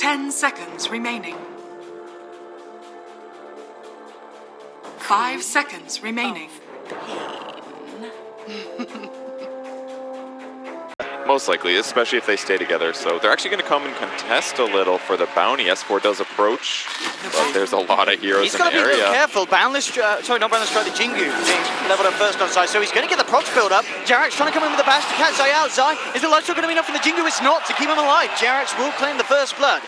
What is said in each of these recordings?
10 seconds remaining. 5 seconds remaining. Most likely, especially if they stay together. So they're actually going to come and contest a little for the bounty. S4 does approach, but there's a lot of heroes He's in the got to be area. real careful. Boundless, sorry, not Boundless Strike, the Jingu being leveled up first on side. So he's going to get the procs build up. Jarek's trying to come in with the bash to catch Zai out. Zai, is the life shot going to be enough for the Jingu? It's not to keep him alive. Jarek's will claim the first blood.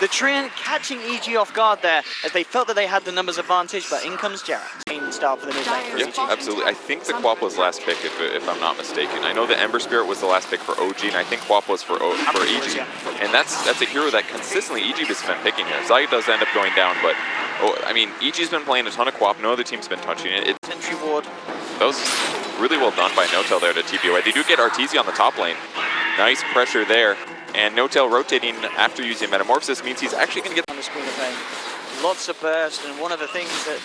The Treant catching EG off guard there as they felt that they had the numbers advantage, but in comes Jarek. Main start for the mid lane for Yep, EG. absolutely. I think the Quap was last pick, if I'm not mistaken. I know the Ember Spirit was the last pick for OG, and I think Quap was for EG. And that's a hero that consistently EG has been picking here. Zai does end up going down, but I mean, EG's been playing a ton of Quap. No other team's been touching it. Sentry ward. That was really well done by Notel there to TP away. They do get Arteezy on the top lane. Nice pressure there. And Notel rotating after using Metamorphosis means he's actually going to get On the screen of pain. Lots of burst, and one of the things that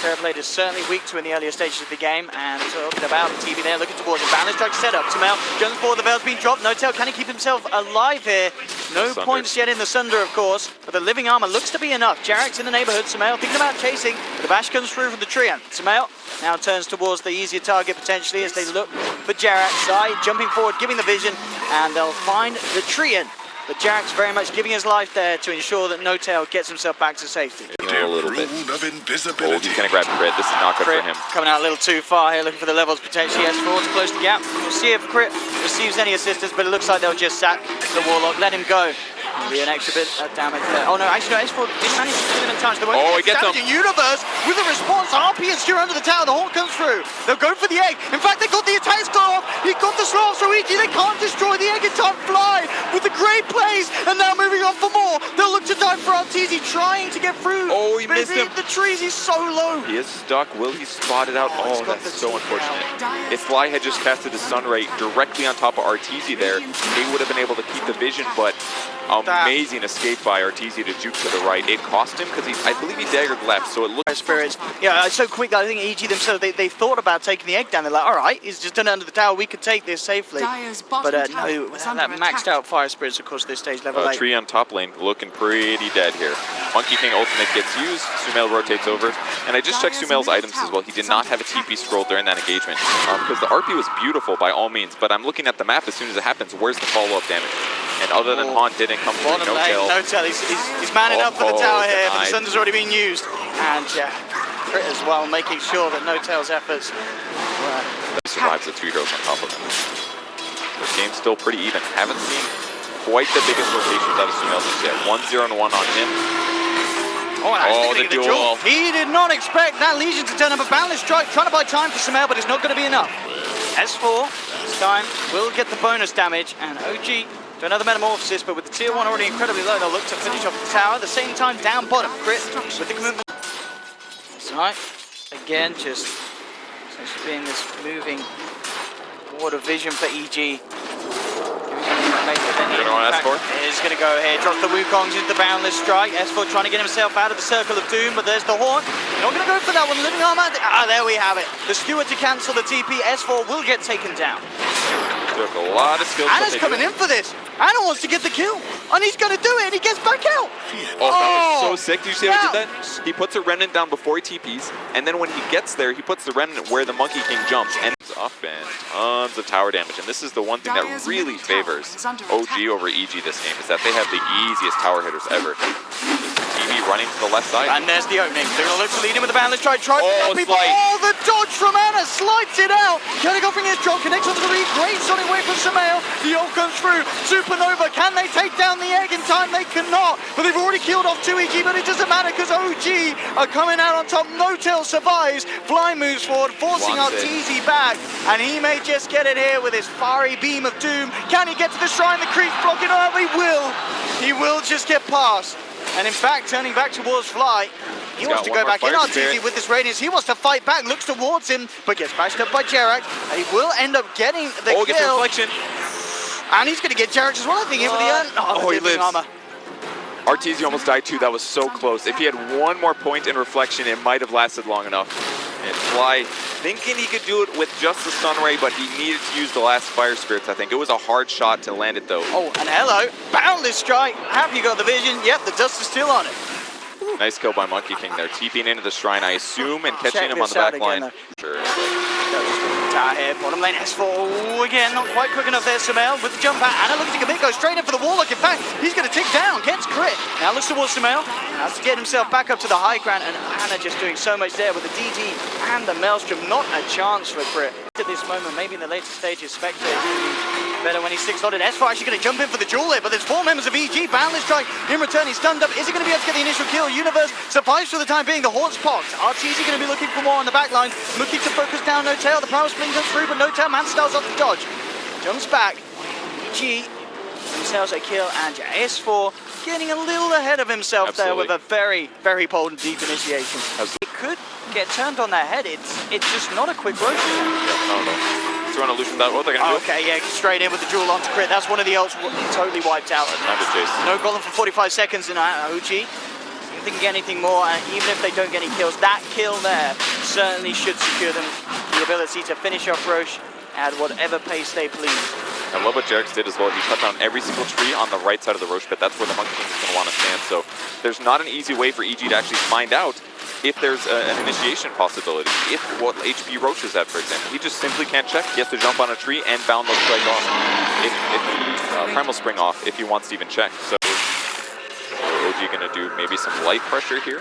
Terrorblade is certainly weak to in the earlier stages of the game. And talking about TV there, looking towards it. Balance strike set up. Tamel jumps forward, the veil's been dropped. Notel, can he keep himself alive here? No points yet in the Sunder, of course, but the living armor looks to be enough. Jarek's in the neighborhood. Samel thinking about chasing, but the bash comes through from the Treant. Samel now turns towards the easier target potentially as they look for Jarek. Zai jumping forward, giving the vision, and they'll find the Treant. But Jarek's very much giving his life there to ensure that Notel gets himself back to safety. a little bit. Oh, he's going to grab Crit. This is not good for him. Coming out a little too far here, looking for the levels potentially. S4 to close the gap. We'll see if Crit receives any assistance, but it looks like they'll just sack the Warlock. Let him go. Be an extra bit of damage there. Oh no, actually no, S4 didn't manage to kill him in time. So he gets him. Universe with a response. RP is still under the tower. The Hawk comes through. They'll go for the egg. In fact, they got the attacks go off. He got the slow off so easy. They can't destroy the egg in time. Fly with the great plays, and now moving on for more. They'll look to dive for Arteezy, trying to get through. Oh, he missed him. The trees, he's so low. He is stuck. Will he spot it out? Oh, that's so unfortunate. If Fly had just casted the Sunray directly on top of Arteezy there, they would have been able to keep the vision, but amazing escape by Arteezy to juke to the right. It cost him because I believe he daggered left, so it looked... Spirits. Yeah, it's so quick. I think EG themselves, they thought about taking the egg down. They're like, all right, he's just done it under the tower. We could take this safely. But no, that maxed out Fire Spirits, of course, this stage level 8. Tree on top lane looking pretty dead here. Monkey King ultimate gets used. Sumail rotates over. And I just checked Sumail's items as well. He did not have a TP scroll during that engagement because the RP was beautiful by all means. But I'm looking at the map as soon as it happens. Where's the follow-up damage? And other than Haunt didn't come through. Notel, he's manning up for the tower here, but the Sunder's already been used. And yeah, Crit as well, making sure that Notel's efforts survives the 2 heroes on top of him. This game's still pretty even. Haven't seen quite the biggest rotations out of Sumail just yet. 1-0 and 1 on him. Oh, the duel. He did not expect that Legion to turn up a Boundless Strike, trying to buy time for Sumail, but it's not going to be enough. S4 this time will get the bonus damage, and OG to another Metamorphosis, but with the tier 1 already incredibly low, they'll look to finish off the tower. At the same time, down bottom, Crit with the commitment. Right, again, just being this moving water vision for EG. Is going to go ahead, drop the Wukongs into the Boundless Strike. S4 trying to get himself out of the circle of doom, but there's the Haunt. Not going to go for that one. Living armor. There we have it. The Skewer to cancel the TP. S4 will get taken down. Took a lot of skills. Anna's coming in for this. Anna wants to get the kill, and he's going to do it, and he gets back out. Oh, that was so sick. Did you see how he did that? He puts a Remnant down before he TPs, and then when he gets there, he puts the Remnant where the Monkey King jumps, and it's up and tons of tower damage. And this is the one thing that really favors OG over EG this game, is that they have the easiest tower hitters ever. TV running to the left side. And there's the opening. They're going to look to lead him with the Boundless Strike. The dodge from Anna slides it out. Can he go from his drop? Connects onto the read. Great sonic wave from Sumail. The ult comes through. Supernova. Can they take down the egg in time? They cannot. But they've already killed off 2 EG, but it doesn't matter because OG are coming out on top. Notel survives. Fly moves forward, forcing Arteezy back. And he may just get it here with his fiery beam of doom. Can he get to the shrine? The creep blocking out. He will. He will just get past. And in fact, turning back towards Fly, he wants to go back in Arteezy with this radiance. He wants to fight back, looks towards him, but gets bashed up by Jarek. And he will end up getting the kill. Gets a reflection. And he's going to get Jarek as well, I think, with the he lives. Armor. Arteezy almost died too. That was so close. If he had one more point in reflection, it might have lasted long enough. And Fly thinking he could do it with just the stun ray, but he needed to use the last fire spirits. I think it was a hard shot to land it though. Oh, and hello, boundless strike. Have you got the vision? Yep, the dust is still on it. Nice kill by Monkey King there, TPing into the shrine, I assume, and catching him on the Check back this out line. again, Sure. Tower here, bottom lane, S4 again, not quite quick enough there, Sumail with the jump out. Anna looking to commit, goes straight in for the Warlock. In fact, he's going to tick down, gets crit. Now looks towards Sumail, has to get himself back up to the high ground, and Anna just doing so much there with the DD and the Maelstrom. Not a chance for crit. At this moment, maybe in the later stages, Spectre better when he's 6-slotted. S4 actually going to jump in for the duel here, but there's 4 members of EG. Boundless strike in return, he's stunned up. Is he going to be able to get the initial kill? Universe survives for the time being. The Horde's popped. RTZ going to be looking for more on the back line, looking to focus down No Tail. The power spin comes through, but No Tail man styles off the dodge. Jumps back. EG themselves a kill, and S4 getting a little ahead of himself there with a very, very potent deep initiation. It could get turned on their head. It's just not a quick rotation. Throwing a Lucian that, what they're gonna do? Okay, yeah, straight in with the duel onto crit. That's one of the ults totally wiped out. Time to chase. No golem for 45 seconds in OG. See if they can get anything more, and even if they don't get any kills, that kill there certainly should secure them the ability to finish off Roche at whatever pace they please. I love what Jarex did as well. He cut down every single tree on the right side of the Roche pit. That's where the Monkey King is going to want to stand. So there's not an easy way for EG to actually find out if there's an initiation possibility. If what HP Roche is at, for example. He just simply can't check. He has to jump on a tree and bound those strike off. Primal Spring off if he wants to even check. So OG going to do maybe some light pressure here.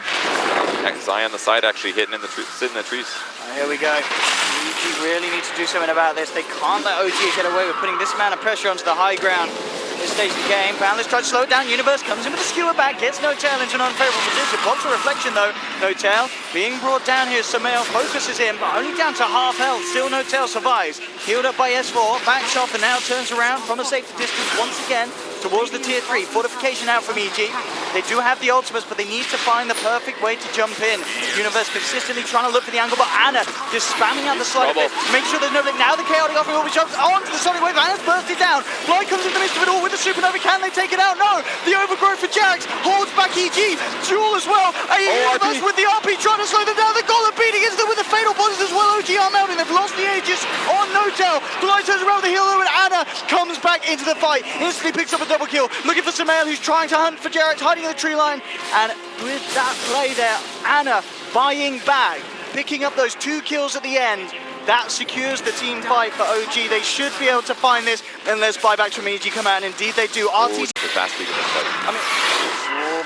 Xi on the side actually hitting in the sitting in the trees. Here we go. EG really needs to do something about this. They can't let OG get away with putting this amount of pressure onto the high ground. This stage of the game, Boundless tries to slow it down. Universe comes in with a skewer back, gets No Tail into an unfavorable position. Blocks a reflection though. No Tail being brought down here. Sumail focuses him, but only down to half health. Still No Tail survives. Healed up by S4, backs off and now turns around from a safety distance once again towards the tier 3. Fortification out from EG. They do have the ultimates, but they need to find the perfect way to jump in. Universe consistently trying to look for the angle, but Anna just spamming out the slide. Make sure there's no link. Now the chaotic offering will be jumped onto the Sonic Wave. Anna's bursted down. Fly comes in the midst of it all with the supernova. Can they take it out? No. The overgrowth for Jax holds back EG. Duel as well. Universe with the RP trying to slow them down. The Golem beating into them with the fatal bodies as well. OG are melting. They've lost the Aegis on No Tail. Fly turns around with the heal, and Anna comes back into the fight. Instantly picks up a double kill. Looking for Sumail, who's trying to hunt for Jarex, hiding in the tree line. And with that play there, Anna buying back, picking up those 2 kills at the end. That secures the team fight for OG. They should be able to find this unless buybacks from EG come out, and indeed they do. RTZ.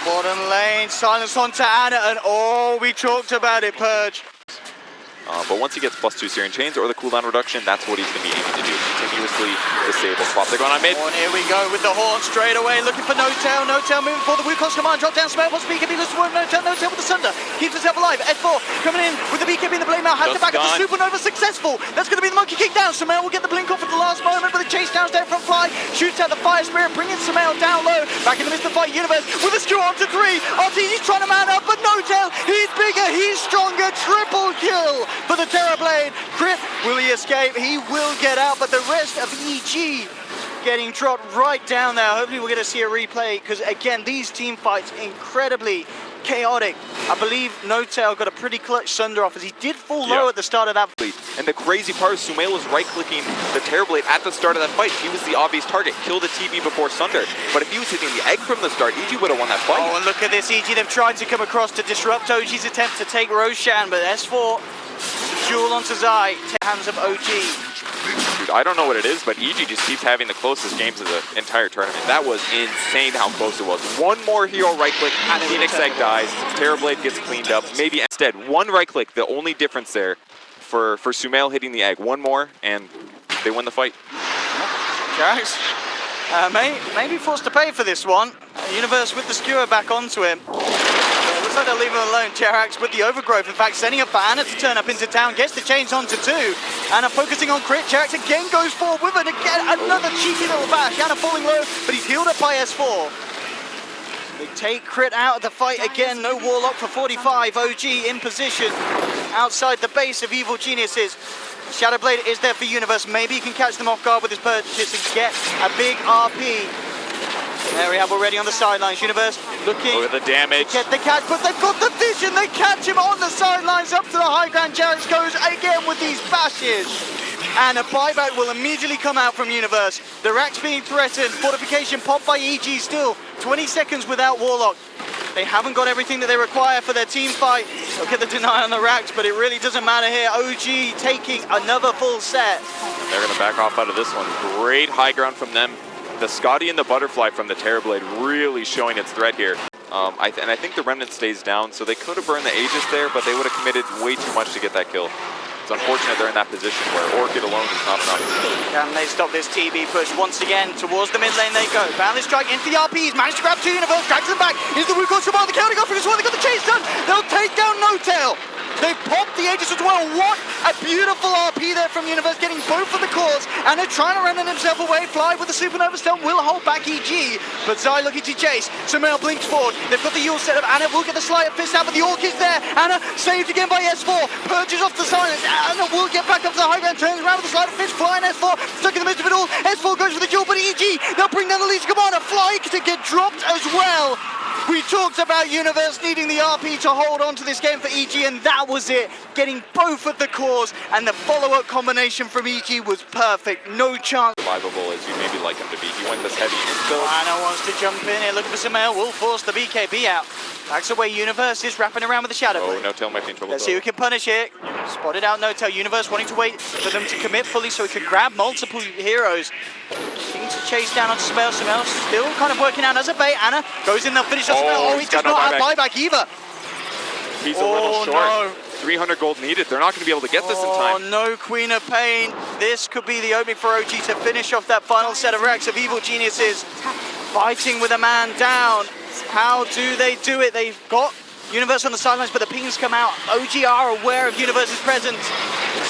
Bottom lane, silence onto Anna, and we talked about it, Purge. But once he gets +2 Syrian Chains or the cooldown reduction, that's what he's going to be aiming to do. Continuously disable swap. They're going on mid. And here we go with the Horn straight away, looking for No Tail. No Tail moving for the Wukong's command. Drop down Sumail. Wants BKB. Looks for No Tail. No Tail with the Sunder. Keeps himself alive. S4 coming in with the BKB in the blade now. Has to back up the Supernova. Successful. That's going to be the Monkey King down. Sumail will get the blink off at the last moment, but the chase down there from Fly. Shoots out the Fire Spirit, bringing Sumail down low. Back in the midst of the fight. Universe with a skewer onto 3. RTZ's trying to man up, but No Tail. He's bigger. He's stronger. Triple kill for the Terrorblade. Crit. Will he escape? He will get out, but the rest of EG getting dropped right down there. Hopefully we're going to see a replay, because again, these team fights incredibly chaotic. I believe No Tail got a pretty clutch Sunder off, as he did fall low at the start of that. And the crazy part is Sumail was right-clicking the Terrorblade at the start of that fight. He was the obvious target. Killed the TB before Sunder. But if he was hitting the egg from the start, EG would have won that fight. Oh, and look at this, EG. They've tried to come across to disrupt OG's attempt to take Roshan, but S4 duel onto Zai, hands of OG. Dude, I don't know what it is, but EG just keeps having the closest games of the entire tournament. That was insane how close it was. One more hero right-click, Phoenix Egg dies, Terrorblade gets cleaned up. Maybe instead, one right-click, the only difference there for Sumail hitting the egg. One more, and they win the fight. Jarex may be forced to pay for this one. Universe with the skewer back onto him. Looks like they'll leave him alone. Jarex with the overgrowth, in fact, sending up for Anna to turn up into town, gets the chains onto 2. Anna focusing on crit. Jarex again goes forward with it. Again, another cheeky little bash. Anna falling low, but he's healed up by S4. They take crit out of the fight again. No Warlock for 45. OG in position outside the base of Evil Geniuses. Shadowblade is there for Universe. Maybe he can catch them off guard with his purchase and get a big RP. There we have already on the sidelines. Universe looking. Look at the damage. Get the catch, but they've got the vision. They catch him on the sidelines up to the high ground. Jarrett goes again with these bashes. And a buyback will immediately come out from Universe. The racks being threatened. Fortification popped by EG still. 20 seconds without Warlock. They haven't got everything that they require for their team fight. Look at the deny on the racks, but it really doesn't matter here. OG taking another full set. They're going to back off out of this one. Great high ground from them. The Scotty and the Butterfly from the Terrorblade really showing its threat here. And I think the Remnant stays down, so they could have burned the Aegis there, but they would have committed way too much to get that kill. It's unfortunate they're in that position where Orchid alone is not enough. Can they stop this TB push once again? Towards the mid lane they go. Balance strike into the RPs. Managed to grab two. Universe drags them back. Is the Wukong Shaman the counter go for this one? They got the chase done. They'll take down No-Tail. They popped the Aegis as well. What a beautiful RP there from Universe, getting both of the cores, and they're trying to run himself away. Fly with the Supernova Stone will hold back EG, but Zai looking to chase. Sumail blinks forward. They've got the Yule set up. Anna will get the Slayer Fist out, but the Orc is there. Anna saved again by S4. Purges off the silence. Anna will get back up to the high ground, turns around with the Slayer Fist, flying S4, stuck in the midst of it all. S4 goes for the duel, but EG, they'll bring down the lead commander. Fly to get dropped as well. We talked about Universe needing the RP to hold on to this game for EG, and that was it. Getting both of the cores, and the follow-up combination from EG was perfect. No chance. Survivable as you maybe like him to be. He went this heavy. Anna wants to jump in here, looking for Sumail, will force the BKB out. Backs away, Universe is wrapping around with the Shadow Blade. Oh, No-Tail might be in trouble. Let's see who can punish it. Spotted out No-Tail. Universe wanting to wait for them to commit fully so he can grab multiple heroes. Looking to chase down on Sumail. Sumail still kind of working out as a bait. Anna goes in, they'll finish off Sumail. Oh, he does not have buyback either. He's a little short. No. 300 gold needed. They're not going to be able to get this in time. Oh, no Queen of Pain. This could be the opening for OG to finish off that final set of racks of Evil Geniuses. Fighting with a man down. How do they do it? They've got Universe on the sidelines, but the pings come out. OG are aware of Universe's presence.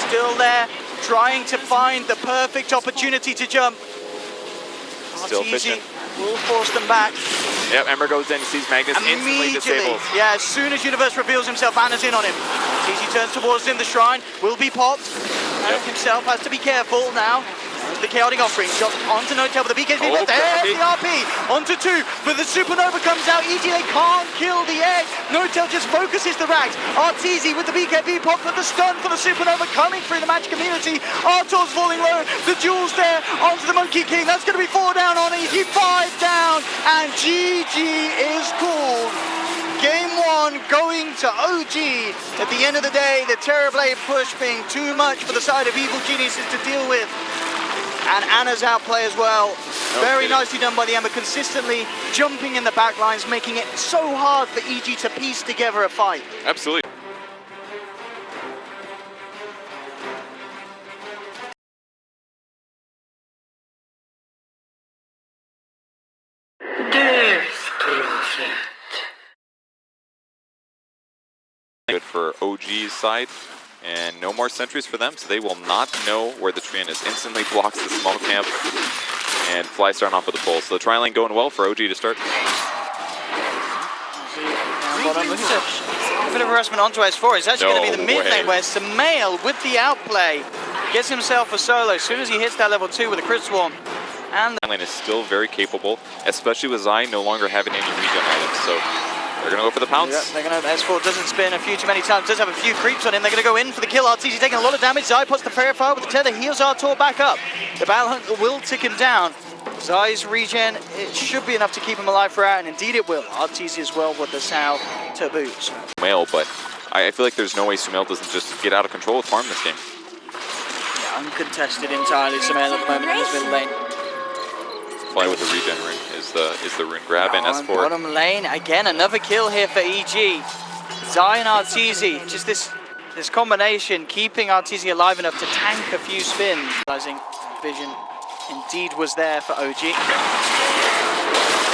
Still there, trying to find the perfect opportunity to jump. Still fishing. Will force them back. Yep, Ember goes in, sees Magnus, instantly disables. Yeah, as soon as Universe reveals himself, Anna's in on him. TZ turns towards him, the shrine will be popped. Anna himself has to be careful now. The chaotic offering drops onto No-Tail with the BKB, but there's the RP onto two, but the Supernova comes out. EG, they can't kill the egg. No-Tail just focuses the racks. RTZ with the BKB pop, but the stun for the Supernova coming through the match community. Artor's falling low, the duel's there onto the Monkey King. That's going to be 4 down on EG, 5 down, and GG is called. Game 1 going to OG. At the end of the day, the Terrorblade push being too much for the side of Evil Geniuses to deal with. And Anna's outplay as well. Very nicely done by the Ember, consistently jumping in the back lines, making it so hard for EG to piece together a fight. Absolutely. Good for OG's side. And no more sentries for them, so they will not know where the Treant is. Instantly blocks the small camp and fly starting off with the pull. So the tri-lane going well for OG to start. A bit of harassment onto S4. It's actually going to be the mid lane where Sumail with the outplay gets himself a solo as soon as he hits that level 2 with a crit swarm. And the lane is still very capable, especially with Zai no longer having any regen items. So they're going to go for the pounce. Yeah, they're going to, S4 doesn't spin a few too many times, does have a few creeps on him. They're going to go in for the kill. RTZ taking a lot of damage. Zai puts the Fairy with the tether, heals Artor back up. The Battle Hunt will tick him down. Zai's regen, it should be enough to keep him alive throughout, and indeed it will. RTZ as well with the Sao to boot. Sumail, but I feel like there's no way Sumail doesn't just get out of control with farm this game. Yeah, uncontested entirely, Sumail at the moment in his middle lane. Fly with the regen rune is the rune grab, and S4. Bottom lane, again, another kill here for EG. Zai and RTZ, just this combination, keeping RTZ alive enough to tank a few spins. Realizing vision indeed was there for OG.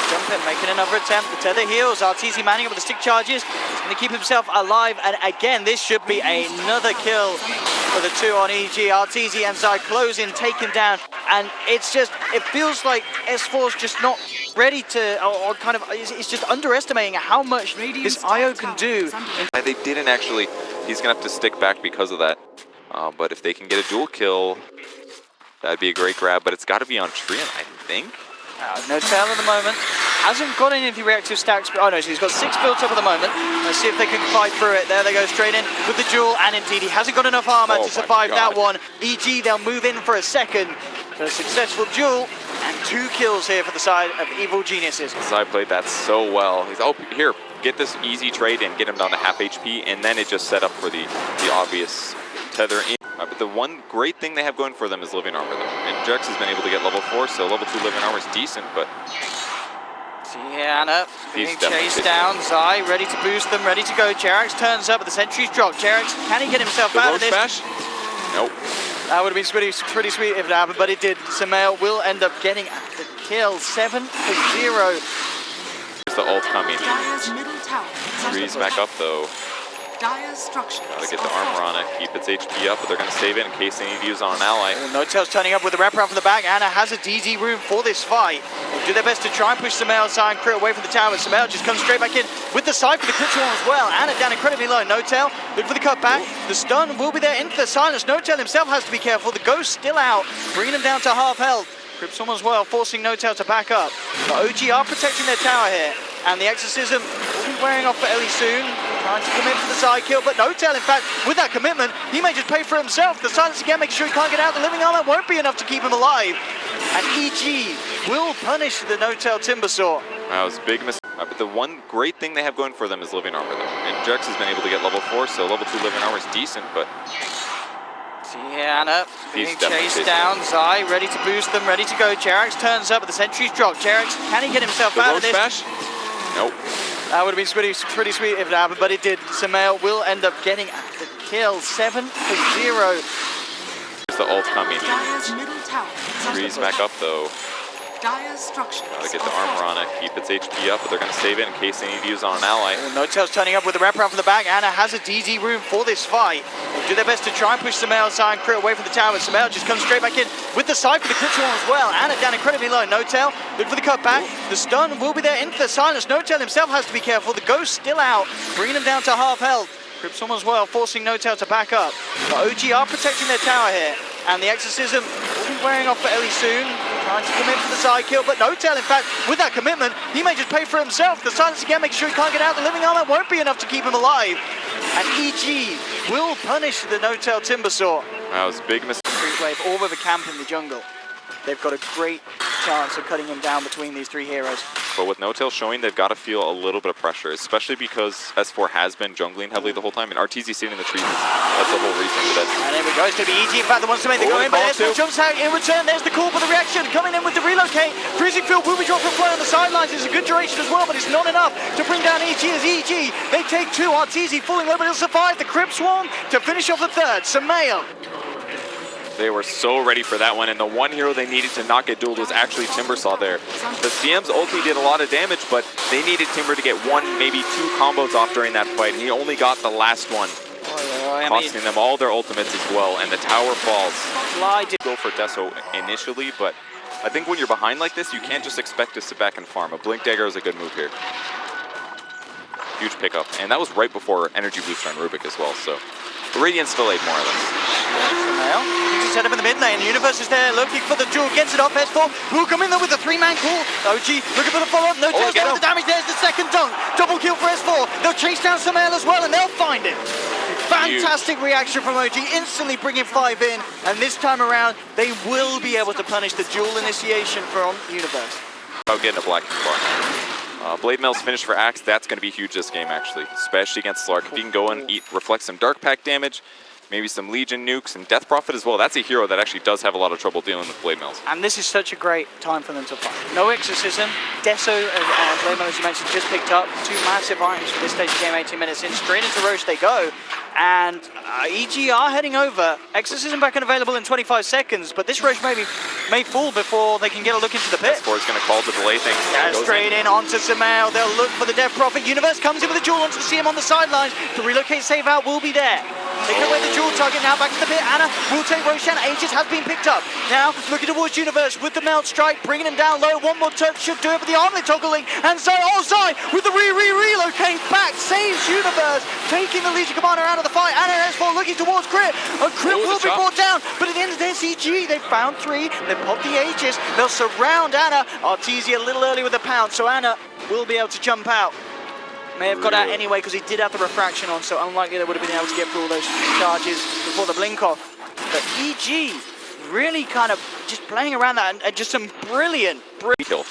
Jump in, making another attempt. The tether heals. RTZ manning up with the stick charges. He's going to keep himself alive, and again, this should be another kill for the 2 on EG. RTZ and Zai closing, taken down, and it's just, it feels like S4's just not ready to, or kind of, it's just underestimating how much this IO can do. They didn't actually, he's going to have to stick back because of that. But if they can get a dual kill, that'd be a great grab, but it's got to be on Treant, I think. No tail at the moment. Hasn't got any of the reactive stacks. Oh no, so he's got 6 built up at the moment. Let's see if they can fight through it. There they go, straight in with the duel, and indeed he hasn't got enough armor to survive that one. EG, they'll move in for a second. So a successful duel and 2 kills here for the side of Evil Geniuses. Side played that so well. He's, oh, here, get this easy trade and get him down to half HP, and then it just set up for the obvious tether in. But the one great thing they have going for them is living armor, though. And Jex has been able to get level 4, so level 2 living armor is decent, but... Tiana being chased down. Zai ready to boost them, ready to go. Jerax turns up, but the sentry's dropped. Jerax, can he get himself out of this? Smash? Nope. That would have been pretty sweet if it happened, but it did. Semail will end up getting the kill. 7-0. There's the ult coming. Dire's middle tower. Freeze back up, though. Dire's structures. Gotta get the armor on it, keep its HP up, but they're gonna save it in case they need to use on an ally. No-Tail's turning up with the wraparound from the back. Anna has a DZ room for this fight. They'll do their best to try and push Semail aside and crit away from the tower. Semail just comes straight back in with the side for the crit one as well. Anna down incredibly low. No-Tail, look for the cut back. The stun will be there into the silence. No-Tail himself has to be careful. The ghost still out, bringing him down to half health. Cryptstorm as well, forcing No-Tail to back up. The OG are protecting their tower here, and the Exorcism will be wearing off for Ellie soon. Trying to commit for the side kill, but No-Tail, in fact, with that commitment, he may just pay for himself. The silence again makes sure he can't get out. The living armor won't be enough to keep him alive. And EG will punish the No-Tail Timbersaw. That was a big mistake. But the one great thing they have going for them is living armor, though. And Jex has been able to get level 4, so level 2 living armor is decent, but... Tiana being chased down. Zai ready to boost them, ready to go. Jerax turns up, but the sentry's dropped. Jerax, can he get himself out of this? Smash? Nope. That would have been pretty sweet if it happened, but it did. Semail will end up getting the kill. 7-0. There's the ult coming. Dire's middle tower. Freeze back up, though. Dire's structures. Gotta get the armor on it, keep its HP up, but they're gonna save it in case they need to use on an ally. No-Tail's turning up with the wraparound from the back. Anna has a DZ room for this fight. They'll do their best to try and push Semail aside and crit away from the tower. Semail just comes straight back in with the side for the crit one as well. Anna down incredibly low. No-Tail, look for the cut back. The stun will be there into the silence. No-Tail himself has to be careful. The ghost still out, bringing him down to half health. Cryptstorm as well, forcing No-Tail to back up. The OG are protecting their tower here, and the Exorcism will be wearing off for Ellie soon. Trying to commit for the side kill, but No-Tail, in fact, with that commitment, he may just pay for himself. The silence again makes sure he can't get out. The living armor won't be enough to keep him alive. And EG will punish the No-Tail Timbersaw. That was a big mistake. Creep wave all over camp in the jungle. They've got a great chance of cutting him down between these 3 heroes. But with No-Tail showing, they've got to feel a little bit of pressure, especially because S4 has been jungling heavily the whole time, and RTZ sitting in the trees. That's the whole reason for this. And there we go. It's going to be EG, in fact, that wants to make the go in, but S4 jumps out in return. There's the call for the reaction. Coming in with the relocate. Freezing Field will be dropped for play on the sidelines. It's a good duration as well, but it's not enough to bring down EG as EG. They take 2. RTZ falling low, but he'll survive. The Crypt Swarm to finish off the 3rd. Semail. They were so ready for that one, and the one hero they needed to not get dueled was actually Timbersaw there. The CM's ulti did a lot of damage, but they needed Timber to get 1, maybe 2 combos off during that fight, and he only got the last one, costing them all their ultimates as well, and the tower falls. Go for Deso initially, but I think when you're behind like this, you can't just expect to sit back and farm. A Blink Dagger is a good move here. Huge pickup, and that was right before Energy Booster on Rubik as well, so the Radiant's delayed more or less. Semail, he's set up in the mid lane. The Universe is there looking for the duel, gets it off. S4 will come in there with a 3-man call. OG looking for the follow-up. No-Tail's got the damage. There's the second dunk. Double kill for S4. They'll chase down Semail as well, and they'll find him. Fantastic reaction from OG, instantly bringing 5 in, and this time around, they will be able to punish the duel initiation from Universe. About getting a Black Bar. Blade Mail's finished for Axe, that's going to be huge this game actually, especially against Slark. If he can go and reflect some Dark Pack damage, maybe some Legion nukes and Death Prophet as well, that's a hero that actually does have a lot of trouble dealing with Blade Mails. And this is such a great time for them to fight. No Exorcism, Deso and Blade Mail, as you mentioned, just picked up 2 massive items for this stage of game, 18 minutes in. Straight into Roche they go. And EG are heading over. Exorcism back and available in 25 seconds, but this Roche may fall before they can get a look into the pit. S4 is going to call to delay things. Yeah, straight in onto Semail. They'll look for the Death Prophet. Universe comes in with a duel onto the CM on the sidelines. The relocate save out will be there. Taking away the dual target now, back to the pit. Ana will take Roshan. Aegis has been picked up. Now, looking towards Universe with the melt strike, bringing him down low. One more touch should do it, but the armlet toggling. And Zai, with the relocate back, saves Universe, taking the Legion Commander out of the fight. Ana and S4 looking towards Crit. And Crit will be brought down, but at the end of their CG, they found 3. They popped the Aegis. They'll surround Ana. Arteezy a little early with the pounce, so Ana will be able to jump out. May have got out anyway because he did have the refraction on, so unlikely they would have been able to get through all those charges before the blink off. But EG really kind of just playing around that and just some brilliant kill.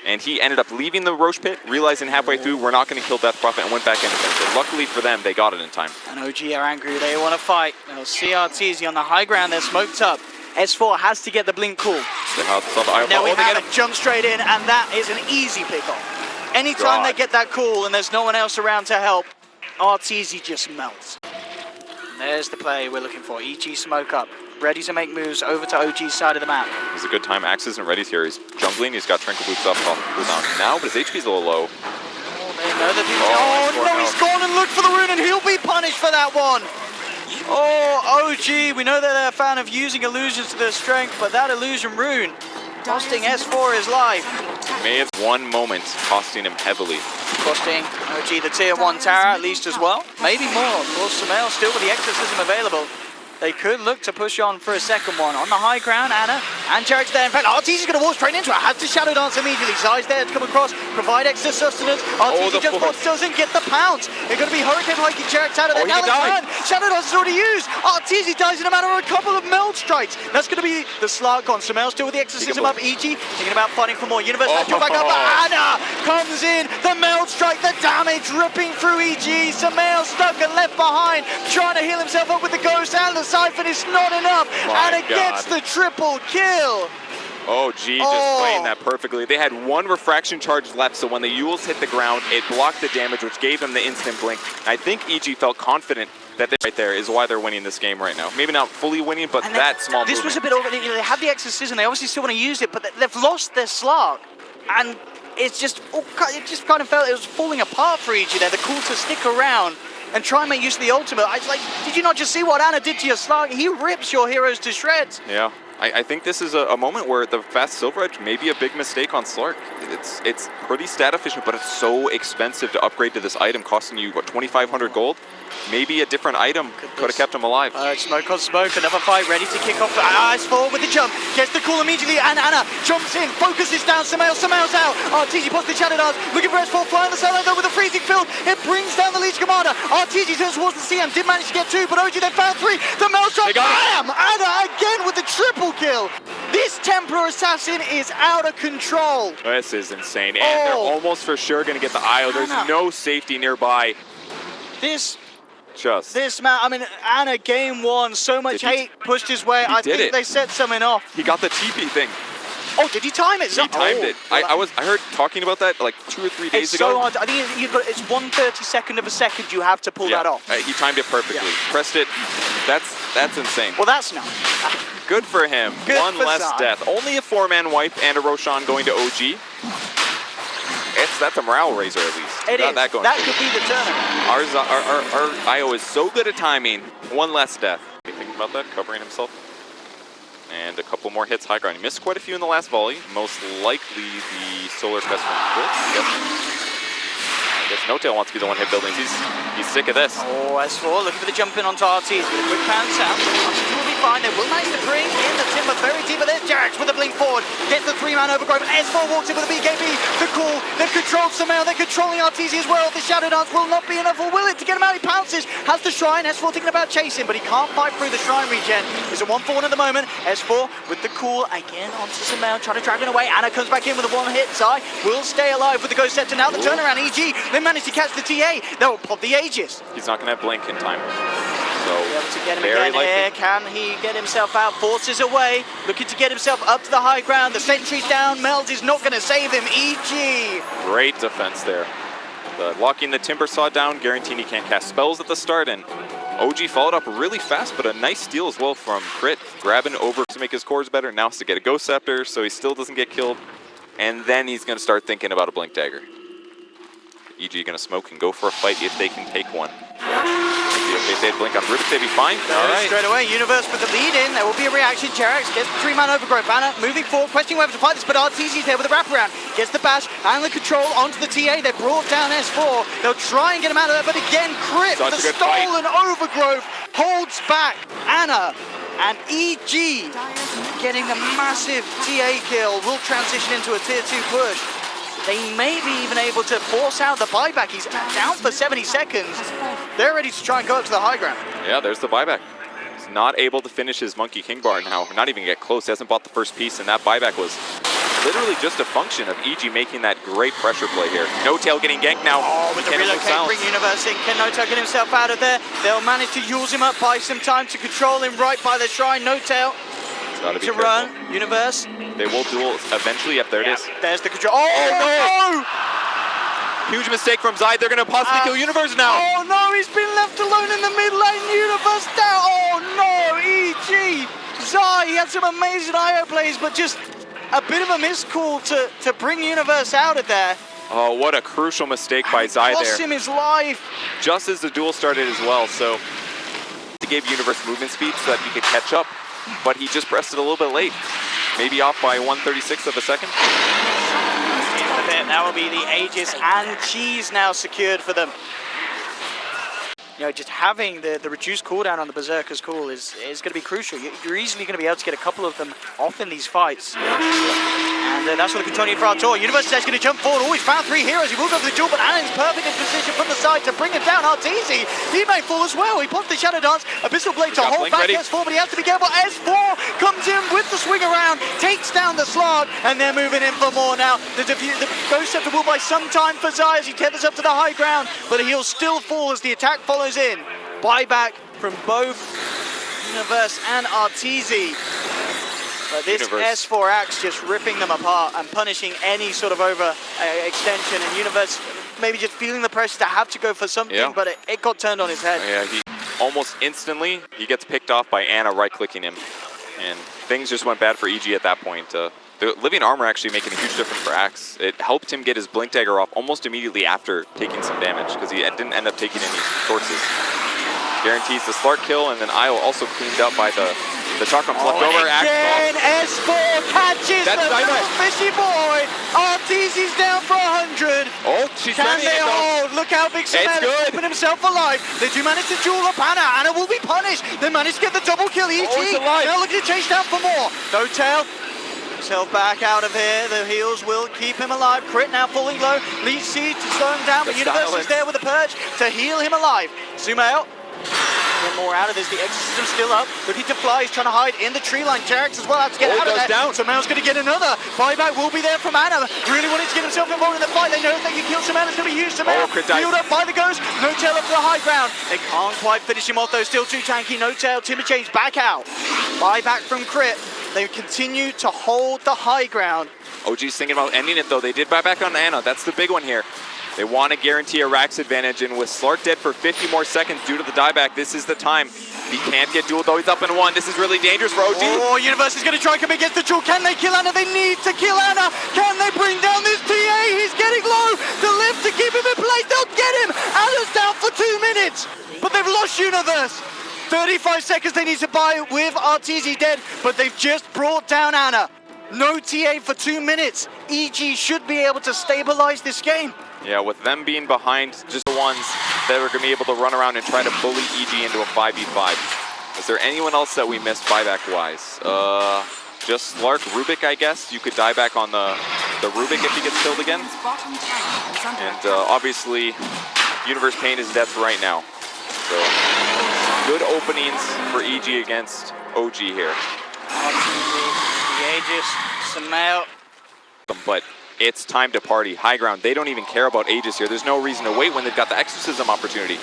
And he ended up leaving the Roche pit, realizing halfway through we're not going to kill Death Prophet, and went back in again. So luckily for them, they got it in time. And OG are angry. They want to fight. They'll see RTZ on the high ground. They're smoked up. S4 has to get the blink cool. Now we have it. Jump straight in, and that is an easy pick-off. Anytime they get that call and there's no one else around to help, RTZ just melts. And there's the play we're looking for. EG smoke up, ready to make moves over to OG's side of the map. It's a good time. Axe isn't ready here. He's jungling. He's got Trinket Boots up now, but his HP's a little low. Oh, they know that no, he's gone and looked for the rune, and he'll be punished for that one. Oh, OG, we know that they're a fan of using illusions to their strength, but that illusion rune costing S4 his life. May have one moment costing him heavily. Costing OG the tier 1 Tara at least as well. Maybe more. Of course, Sumail still with the exorcism available. They could look to push on for a second one. On the high ground, Ana and Jarek's there. In fact, RTZ is going to walk straight into it. Has to Shadow Dance immediately. Zai's there to come across, provide extra sustenance. RTZ just doesn't get the pounce. They're going to be Hurricane hiking Jarek's out of there. Now Shadow Dance is already used. RTZ dies in a matter of a couple of meld strikes. That's going to be the Slark on. Sumail still with the exorcism up. EG thinking about fighting for more. Universe back up, but Ana comes in. The meld strike, the damage ripping through EG. Sumail stuck and left behind, trying to heal himself up with the ghost and the Siphon is not enough, and it gets the triple kill. OG just playing that perfectly. They had one refraction charge left, so when the Euls hit the ground, it blocked the damage, which gave them the instant blink. I think EG felt confident that this right there is why they're winning this game right now. Maybe not fully winning, but and that small This was a bit over. They had the exorcism, they obviously still want to use it, but they've lost their Slark. And it just kind of felt it was falling apart for EG there. The call to stick around and try and make use of the ultimate. I was like, did you not just see what Ana did to your Slark? He rips your heroes to shreds. Yeah, I think this is a moment where the fast Silver Edge may be a big mistake on Slark. It's pretty stat efficient, but it's so expensive to upgrade to this item, costing you, what, 2,500 gold? Maybe a different item could have kept him alive. Smoke on smoke, another fight ready to kick off. Eyes forward with the jump, gets the call immediately, and Ana jumps in, focuses down Sumail's out. RTZ pops the Shadow Dance, looking for S4, flying the side though with a freezing field. It brings down the Legion Commander. RTZ turns towards the CM, did manage to get 2, but OG they found 3. The Maelstrom, bam! Ana again with the triple kill. This Templar Assassin is out of control. This is insane, and they're almost for sure going to get the IO. There's no safety nearby. This man, I mean, Ana game 1, so much hate pushed his way. I think they set something off. He got the TP thing. Oh, did he time it? He timed it. I heard talking about that like 2 or 3 days ago. So hard. I think it's 1/32 of a second you have to pull that off. He timed it perfectly. Pressed it. That's insane. Well, that's not. Good for him. One less death. Only a 4-man wipe and a Roshan going to OG. That's a morale raiser at least. It is. That could be the turnaround. Our IO is so good at timing. One less death. You think about that? Covering himself. And a couple more hits high ground. He missed quite a few in the last volley. Most likely the Solar Crest from Chris. I guess No-Tail wants to be the one hit buildings. He's sick of this. Oh, S4 looking for the jump in onto RT. Quick pants out. RT will be fine. They will manage to bring in the timber very deep. But there's Jarex with the blink forward. Gets the 3-man overgrowth. S4 walks in with a BKB. The call. They've controlled Sumail. They're controlling RTZ as well. The Shadow Dance will not be enough, or will it, to get him out? He pounces. Has the Shrine. S4 thinking about chasing, but he can't fight through the Shrine regen. He's a 1-for-1 at the moment. S4 with the call again onto Sumail. Trying to drag it away. Ana comes back in with a 1-hit. Zai will stay alive with the Ghost Scepter. Now the turnaround. EG. They managed to catch the TA. They'll pop the Aegis. He's not going to have blink in time. So be able to get him again here. Can he get himself out? Forces away. Looking to get himself up to the high ground. The sentry's down. Meld is not going to save him. EG. Great defense there. Locking the Timber Saw down, guaranteeing he can't cast spells at the start, and OG followed up really fast, but a nice steal as well from Crit. Grabbing over to make his cores better. Now has to get a Ghost Scepter, so he still doesn't get killed. And then he's going to start thinking about a Blink Dagger. EG going to smoke and go for a fight if they can take one. Okay, they'd blink on Rubik, they'd be fine. All right. Straight away, Universe with the lead in. There will be a reaction. Jerax gets the 3-man overgrowth banner, moving forward, questioning whether to fight this, but RTZ's there with a wraparound. Gets the bash and the control onto the TA. They brought down S4. They'll try and get him out of there, but again, Crypt, the stolen overgrowth, holds back Anna. And EG getting the massive TA kill will transition into a tier 2 push. They may be even able to force out the buyback. He's down for 70 seconds. They're ready to try and go up to the high ground. Yeah, there's the buyback. He's not able to finish his Monkey King bar now. Not even get close. He hasn't bought the first piece, and that buyback was literally just a function of EG making that great pressure play here. No Tail getting ganked now. Oh, with the relocate, bring Universe in. Can No Tail get himself out of there? They'll manage to use him up, buy some time to control him right by the shrine. No Tail to run. Universe. They will duel eventually. Yep, there it is. There's the control. Oh, no! Huge mistake from Zai. They're going to possibly kill Universe now. Oh no, he's been left alone in the mid lane. Universe down. Oh no, EG. Zai, he had some amazing IO plays, but just a bit of a miscall to bring Universe out of there. Oh, what a crucial mistake by Zai there. Cost him his life. Just as the duel started as well, so he gave Universe movement speed so that he could catch up, but he just pressed it a little bit late. Maybe off by 1/36 of a second. That will be the Aegis and Cheese now secured for them. You know, just having the reduced cooldown on the Berserker's Call is going to be crucial. You're easily going to be able to get a couple of them off in these fights. And that's what the Contonian for our tour. Universe is going to jump forward. Always found 3 heroes. He will go for the duel, but Alan's perfect in position from the side to bring him down. Arteezy, he may fall as well. He popped the Shadow Dance, Abyssal Blade to hold back S4, but he has to be careful. S4 comes in with the swing around, takes down the Slug, and they're moving in for more now. The Ghost Scepter will buy some time for Zai as he tethers up to the high ground, but he'll still fall as the attack follows in. Buyback from both Universe and Arteezy. But this S4 Axe just ripping them apart and punishing any sort of extension, and Universe maybe just feeling the pressure to have to go for something, but it got turned on his head. Yeah, he almost instantly, he gets picked off by Anna right-clicking him, and things just went bad for EG at that point. The Living Armor actually making a huge difference for Axe. It helped him get his Blink Dagger off almost immediately after taking some damage, because he didn't end up taking any torches. Guarantees the Slark kill, and then Io also cleaned up by the Chakrams left over. Again, S4 catches the little fishy boy. Arteezy's down for 100. Oh, she's Can they hold? Look how big Samel is keeping himself alive. They do manage to duel up Anna. Anna will be punished. They manage to get the double kill. EG now looking to chase down for more. No Tail. Himself back out of here. The heals will keep him alive. Crit now falling low. Leech Seed to slow him down, but Universe is there with a purge to heal him alive. Zoom out. Get more out of this. The exorcism still up. Looking to fly. He's trying to hide in the tree line. Jerax as well has to get out of there. Down. Samel's going to get another. Buyback will be there from Anna. Really wanted to get himself involved in the fight. They know if they can kill Samel, it's going to be huge. Samel healed up by the Ghost. No Tail up to the high ground. They can't quite finish him off though. Still too tanky. No Tail. Timber Chains back out. Buyback from Crit. They continue to hold the high ground. OG's thinking about ending it though. They did buy back on Anna. That's the big one here. They want to guarantee a Rax advantage, and with Slark dead for 50 more seconds due to the dieback, this is the time. He can't get dueled though. He's up in 1. This is really dangerous for OG. Oh, Universe is going to try and come against the duel. Can they kill Anna? They need to kill Anna. Can they bring down this TA? He's getting low. The lift to keep him in place. They'll get him. Anna's down for 2 minutes, but they've lost Universe. 35 seconds they need to buy with Arteezy dead, but they've just brought down Anna. No TA for 2 minutes. EG should be able to stabilize this game. Yeah, with them being behind, just the ones that are going to be able to run around and try to bully EG into a 5v5. Is there anyone else that we missed buyback-wise? Just Slark, Rubik, I guess. You could die back on the Rubik if he gets killed again. And obviously, Universe Pain is death right now. So, good openings for EG against OG here. The Aegis, Samel. But it's time to party. High ground, they don't even care about Aegis here. There's no reason to wait when they've got the Exorcism opportunity.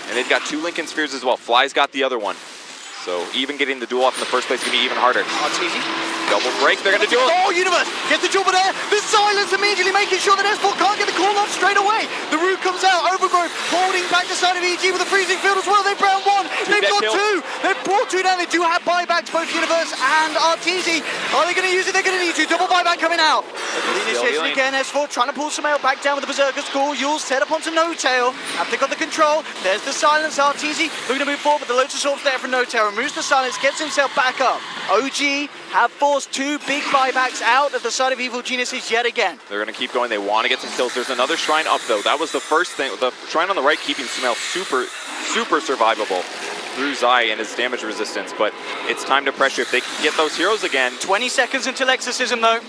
And they've got 2 Lincoln Spheres as well. Fly's got the other one. So even getting the duel off in the first place is going to be even harder. Arteezy. Double break, they're going to do it. Oh, Universe gets the jump there. The silence immediately making sure that S4 can't get the call off straight away. The root comes out, Overgrowth holding back the side of EG with a freezing field as well. They brown 1. They they've that got kill. two. They've brought two down. They do have buybacks, both Universe and Arteezy. Are they going to use it? They're going to need to. Double buyback coming out. Initiation again. S4 trying to pull Samael back down with the Berserker's Call. Yule's set up onto No-Tail. Have they got the control? There's the silence. Arteezy looking to move forward, but the Lotus Orb's there from No-Tail. Removes the silence, gets himself back up. OG have forced two big buybacks out of the side of Evil Geniuses yet again. They're going to keep going. They want to get some kills. There's another shrine up, though. That was the first thing. The shrine on the right keeping Samael super survivable through Zai and his damage resistance, but it's time to pressure if they can get those heroes again. 20 seconds until Exorcism, though,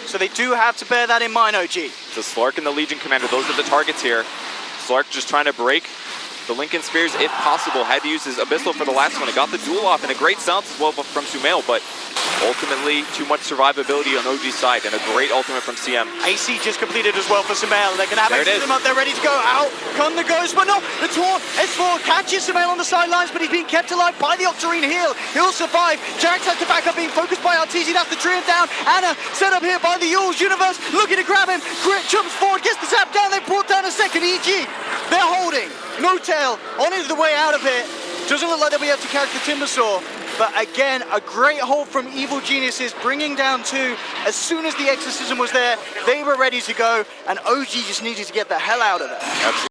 so they do have to bear that in mind, OG. The Slark and the Legion Commander, those are the targets here. Slark just trying to break the Lincoln Spears, if possible. Had to use his Abyssal for the last one. It got the duel off and a great silence as well from Sumail, but ultimately too much survivability on OG's side and a great ultimate from CM. AC just completed as well for Sumail. They're going to have Exorcism up there ready to go. Out come the Ghost, but no, the Taunt. S4 catches Sumail on the sidelines, but he's being kept alive by the Octarine heal. He'll survive. Jax has to back up, being focused by Arteezy. That's the Triumph down. Anna set up here by the Yules. Universe looking to grab him. Grit jumps forward, gets the zap down. They brought down a second EG. They're holding. No-Tail on the way out of it. Doesn't look like they'll be able to catch the Timbersaw. But again, a great hold from Evil Geniuses, bringing down two. As soon as the Exorcism was there, they were ready to go, and OG just needed to get the hell out of there.